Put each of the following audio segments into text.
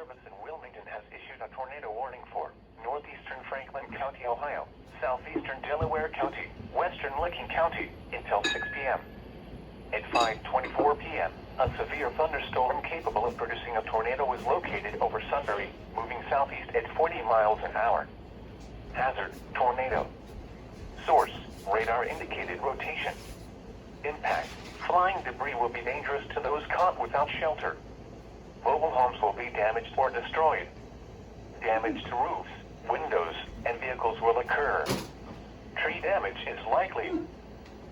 Service in Wilmington has issued a tornado warning for northeastern Franklin County, Ohio, southeastern Delaware County, western Licking County, until 6 p.m. At 5:24 p.m., a severe thunderstorm capable of producing a tornado was located over Sunbury, moving southeast at 40 miles an hour. Hazard, tornado. Source, radar indicated rotation. Impact, flying debris will be dangerous to those caught without shelter. Mobile homes will be damaged or destroyed. Damage to roofs, windows, and vehicles will occur. Tree damage is likely.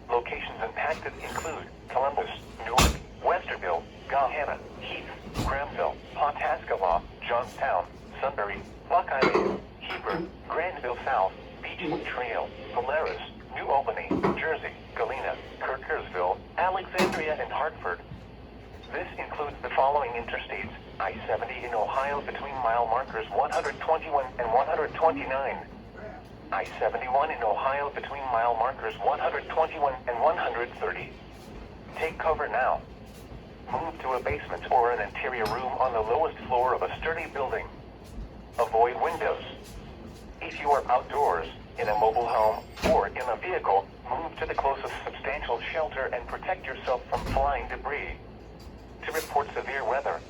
Locations impacted include Columbus, Newark, Westerville, Gahanna, Heath, Granville, Pawhuska, Johnstown, Sunbury, Buckeye, Heber, Granville South, Beach Trail, Polaris, New Albany, Jersey, Galena, Kirkersville, Alexandria, and Hartford. This includes the following interstates: I-70 in Ohio between mile markers 121 and 129. I-71 in Ohio between mile markers 121 and 130. Take cover now. Move to a basement or an interior room on the lowest floor of a sturdy building. Avoid windows. If you are outdoors, in a mobile home, or in a vehicle, move to the closest substantial shelter and protect yourself from flying debris. To report severe weather,